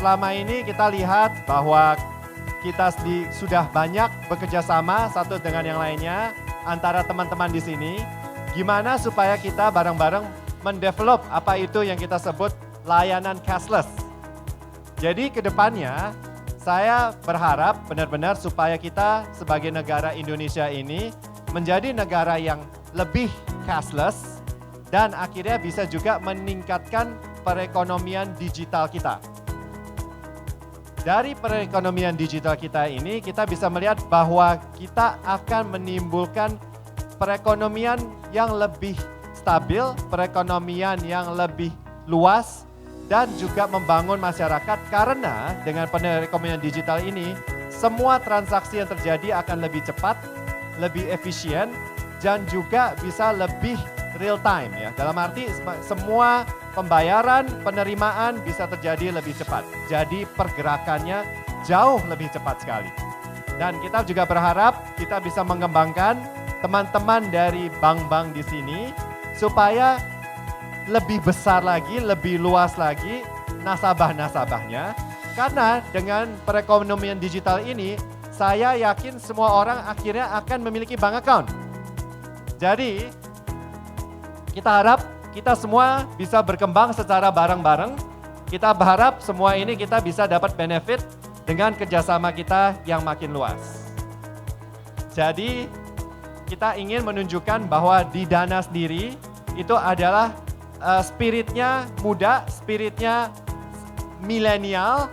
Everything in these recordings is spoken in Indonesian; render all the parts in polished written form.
selama ini kita lihat bahwa kita sudah banyak bekerja sama satu dengan yang lainnya antara teman-teman di sini. Gimana supaya kita bareng-bareng mendevelop apa itu yang kita sebut layanan cashless. Jadi ke depannya saya berharap benar-benar supaya kita sebagai negara Indonesia ini menjadi negara yang lebih cashless dan akhirnya bisa juga meningkatkan perekonomian digital kita. Dari perekonomian digital kita ini kita bisa melihat bahwa kita akan menimbulkan perekonomian yang lebih stabil, perekonomian yang lebih luas dan juga membangun masyarakat karena dengan perekonomian digital ini semua transaksi yang terjadi akan lebih cepat, lebih efisien dan juga bisa lebih real time ya. Dalam arti semua pembayaran, penerimaan bisa terjadi lebih cepat. Jadi pergerakannya jauh lebih cepat sekali. Dan kita juga berharap kita bisa mengembangkan teman-teman dari bank-bank di sini supaya lebih besar lagi, lebih luas lagi nasabah-nasabahnya. Karena dengan perekonomian digital ini, saya yakin semua orang akhirnya akan memiliki bank account. Jadi, kita harap kita semua bisa berkembang secara bareng-bareng. Kita berharap semua ini kita bisa dapat benefit dengan kerjasama kita yang makin luas. Jadi, kita ingin menunjukkan bahwa di Dana sendiri itu adalah spiritnya muda, spiritnya milenial.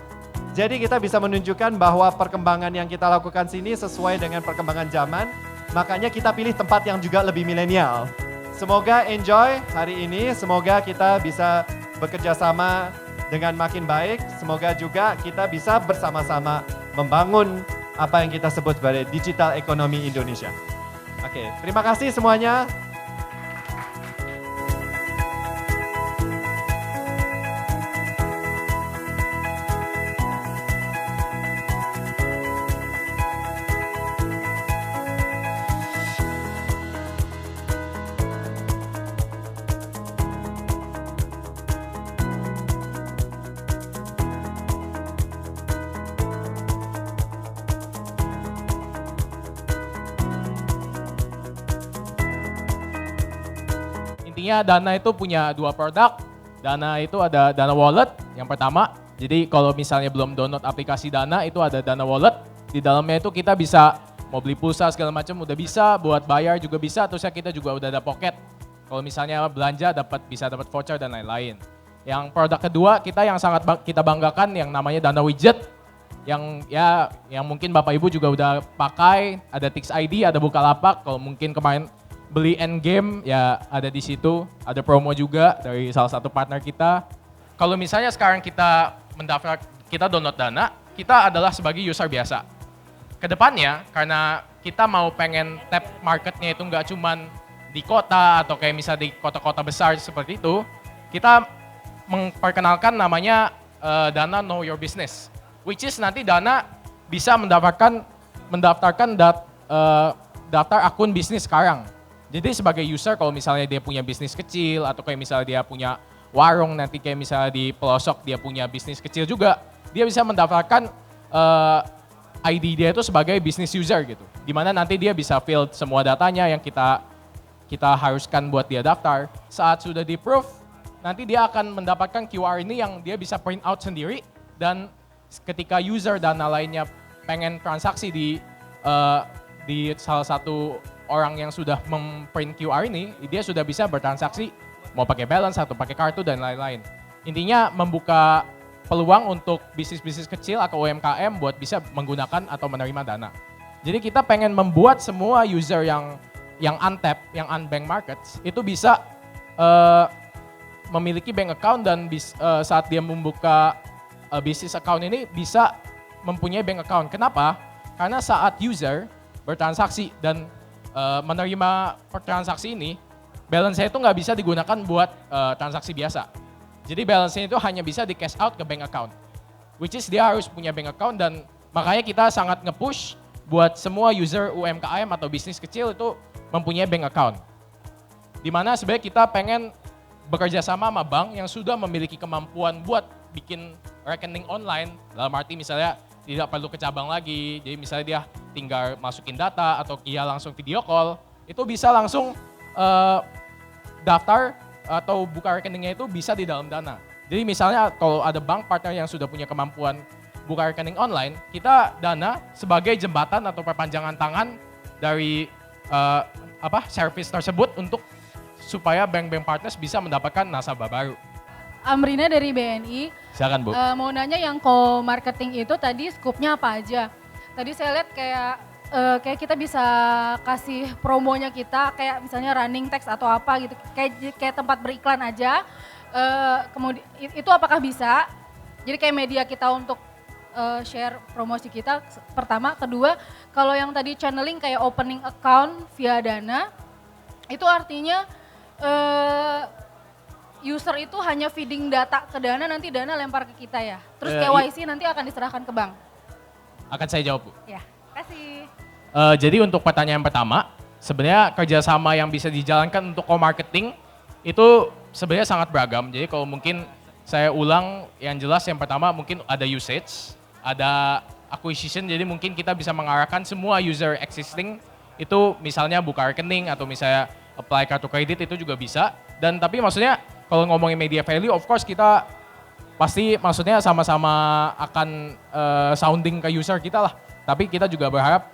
Jadi kita bisa menunjukkan bahwa perkembangan yang kita lakukan sini sesuai dengan perkembangan zaman. Makanya kita pilih tempat yang juga lebih milenial. Semoga enjoy hari ini, semoga kita bisa bekerja sama dengan makin baik. Semoga juga kita bisa bersama-sama membangun apa yang kita sebut sebagai digital ekonomi Indonesia. Oke, terima kasih semuanya. Intinya Dana itu punya dua produk. Dana itu ada Dana Wallet yang pertama. Jadi kalau misalnya belum download aplikasi Dana itu ada Dana Wallet. Di dalamnya itu kita bisa mau beli pulsa segala macam udah bisa, buat bayar juga bisa, terus kita juga udah ada pocket. Kalau misalnya belanja bisa dapat voucher dan lain-lain. Yang produk kedua kita yang sangat kita banggakan yang namanya Dana Widget. Yang mungkin Bapak Ibu juga udah pakai, ada Tix ID, ada Bukalapak. Kalau mungkin kemarin beli Endgame ya ada di situ, ada promo juga dari salah satu partner kita. Kalau misalnya sekarang kita mendaftar, kita download Dana, kita adalah sebagai user biasa. Kedepannya karena kita mau pengen tap marketnya itu nggak cuman di kota atau kayak misalnya di kota-kota besar seperti itu, kita memperkenalkan namanya Dana Know Your Business, which is nanti Dana bisa mendaftarkan daftar akun bisnis sekarang. Jadi sebagai user kalau misalnya dia punya bisnis kecil atau kayak misalnya dia punya warung nanti kayak misalnya di pelosok dia punya bisnis kecil juga, dia bisa mendaftarkan ID dia itu sebagai business user gitu. Dimana nanti dia bisa fill semua datanya yang kita haruskan buat dia daftar. Saat sudah di-approve, nanti dia akan mendapatkan QR ini yang dia bisa print out sendiri dan ketika user Dana lainnya pengen transaksi di salah satu orang yang sudah memprint QR ini, dia sudah bisa bertransaksi mau pakai balance atau pakai kartu dan lain-lain. Intinya membuka peluang untuk bisnis-bisnis kecil atau UMKM buat bisa menggunakan atau menerima Dana. Jadi kita pengen membuat semua user yang untap, yang unbanked markets itu bisa memiliki bank account dan saat dia membuka bisnis account ini bisa mempunyai bank account. Kenapa? Karena saat user bertransaksi dan menerima transaksi ini, balance-nya itu nggak bisa digunakan buat transaksi biasa. Jadi balance-nya itu hanya bisa di cash out ke bank account. Which is dia harus punya bank account dan makanya kita sangat nge-push buat semua user UMKM atau bisnis kecil itu mempunyai bank account. Dimana sebenarnya kita pengen bekerja sama bank yang sudah memiliki kemampuan buat bikin rekening online, dalam arti misalnya tidak perlu ke cabang lagi, jadi misalnya dia tinggal masukin data atau dia langsung video call, itu bisa langsung daftar atau buka rekeningnya itu bisa di dalam Dana. Jadi misalnya kalau ada bank partner yang sudah punya kemampuan buka rekening online, kita Dana sebagai jembatan atau perpanjangan tangan dari service tersebut untuk supaya bank-bank partners bisa mendapatkan nasabah baru. Amrina dari BNI. Silakan Bu. Mau nanya yang co-marketing itu tadi skupnya apa aja? Tadi saya lihat kayak kita bisa kasih promonya kita, kayak misalnya running text atau apa gitu, kayak tempat beriklan aja. Kemudian itu apakah bisa? Jadi kayak media kita untuk share promosi kita pertama. Kedua, kalau yang tadi channeling kayak opening account via Dana, itu artinya user itu hanya feeding data ke Dana, nanti Dana lempar ke kita ya. Terus KYC nanti akan diserahkan ke bank. Akan saya jawab Bu. Ya, kasih. Jadi untuk pertanyaan pertama, sebenarnya kerjasama yang bisa dijalankan untuk co-marketing itu sebenarnya sangat beragam. Jadi kalau mungkin saya ulang, yang jelas yang pertama mungkin ada usage, ada acquisition, jadi mungkin kita bisa mengarahkan semua user existing itu misalnya buka rekening atau misalnya apply kartu kredit itu juga bisa. Dan tapi maksudnya kalau ngomongin media value, of course kita pasti maksudnya sama-sama akan sounding ke user kita lah. Tapi kita juga berharap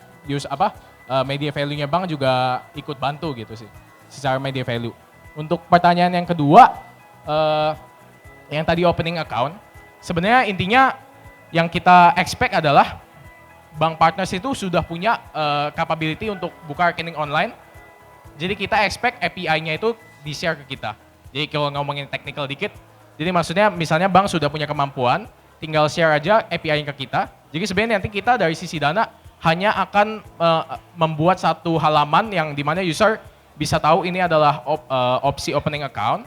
media value-nya bank juga ikut bantu gitu sih, secara media value. Untuk pertanyaan yang kedua, yang tadi opening account, sebenarnya intinya yang kita expect adalah bank partners itu sudah punya capability untuk buka rekening online. Jadi kita expect API-nya itu di-share ke kita. Jadi kalau ngomongin technical dikit, jadi maksudnya misalnya bank sudah punya kemampuan, tinggal share aja API-nya ke kita. Jadi sebenarnya nanti kita dari sisi Dana hanya akan membuat satu halaman yang dimana user bisa tahu ini adalah opsi opening account,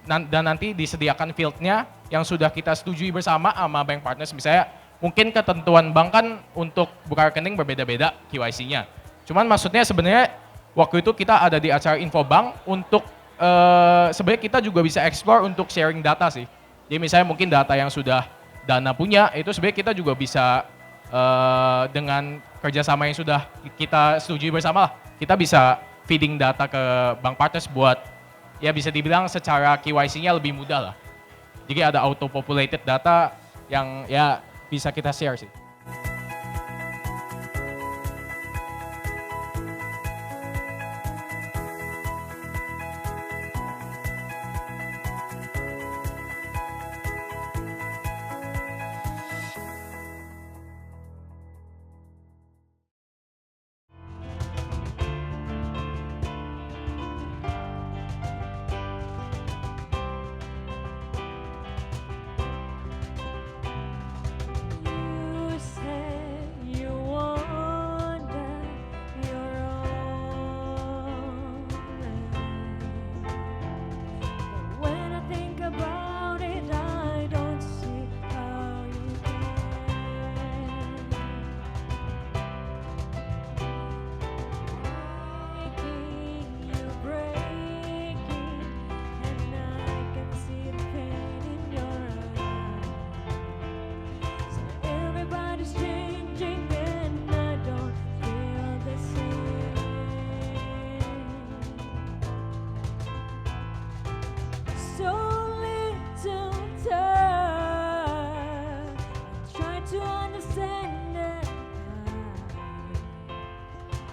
dan nanti disediakan field-nya yang sudah kita setujui bersama sama bank partners. Misalnya mungkin ketentuan bank kan untuk buka rekening berbeda-beda KYC-nya. Cuman maksudnya sebenarnya waktu itu kita ada di acara Infobank untuk sebenarnya kita juga bisa explore untuk sharing data sih. Jadi misalnya mungkin data yang sudah Dana punya, itu sebenarnya kita juga bisa dengan kerjasama yang sudah kita setujui bersama lah, kita bisa feeding data ke bank partners buat ya bisa dibilang secara KYC-nya lebih mudah lah. Jadi ada auto-populated data yang ya bisa kita share sih. You say you wonder you're alright. But when I think about it, I don't see how you can. You breaking, and I can see the pain in your eyes. So everybody's changing and I don't feel the same. So little time, I try to understand it.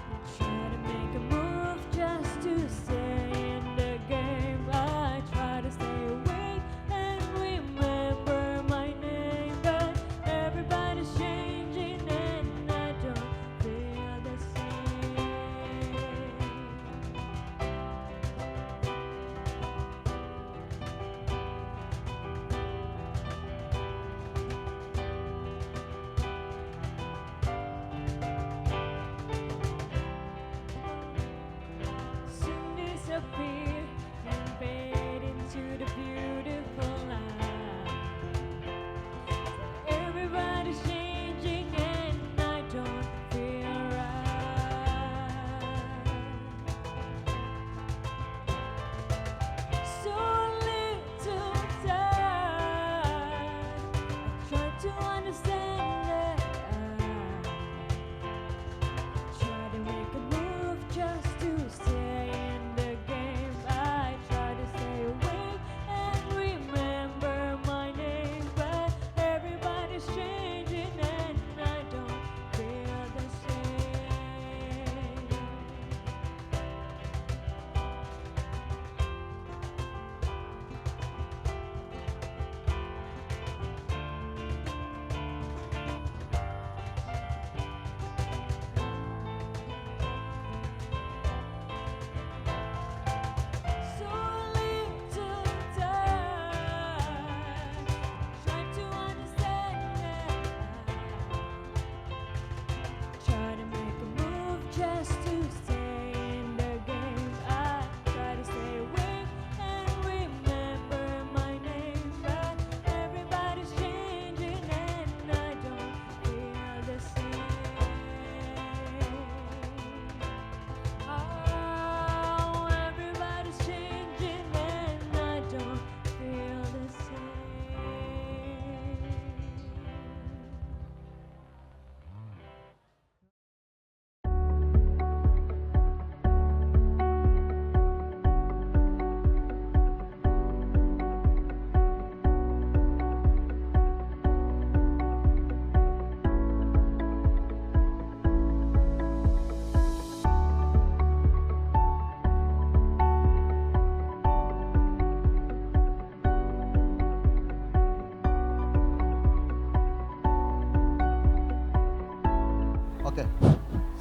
I try to make a move just to stay in the game. I try to stay awake and remember my name, but everybody's changing and I don't feel the same. Soon disappear and fade into the beautiful light. Everybody's changing and I don't feel right. So little time,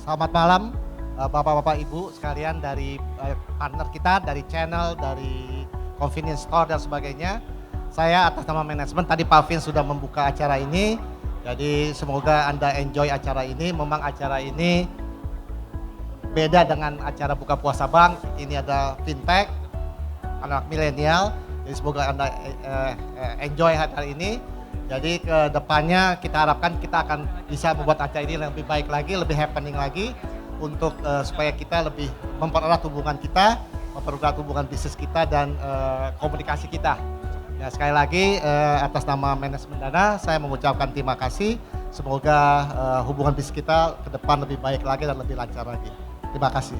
Selamat malam Bapak-Bapak Ibu sekalian dari partner kita, dari channel, dari convenience store dan sebagainya. Saya atas nama manajemen, tadi Pak Vin sudah membuka acara ini. Jadi semoga Anda enjoy acara ini. Memang acara ini beda dengan acara buka puasa bank. Ini ada fintech, anak milenial. Jadi semoga Anda enjoy acara ini. Jadi ke depannya kita harapkan kita akan bisa membuat acara ini lebih baik lagi, lebih happening lagi untuk supaya kita lebih mempererat hubungan kita, mempererat hubungan bisnis kita dan komunikasi kita. Ya, sekali lagi atas nama manajemen Dana saya mengucapkan terima kasih. Semoga hubungan bisnis kita ke depan lebih baik lagi dan lebih lancar lagi. Terima kasih.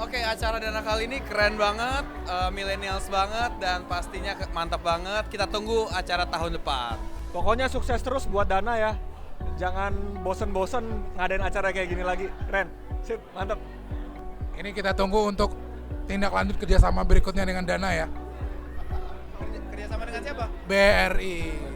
Oke, acara Dana kali ini keren banget, millennials banget, dan pastinya mantap banget. Kita tunggu acara tahun depan. Pokoknya sukses terus buat Dana ya. Jangan bosen-bosen ngadain acara kayak gini lagi. Keren, sip, mantap. Ini kita tunggu untuk tindak lanjut kerjasama berikutnya dengan Dana ya. Kerjasama dengan siapa? BRI.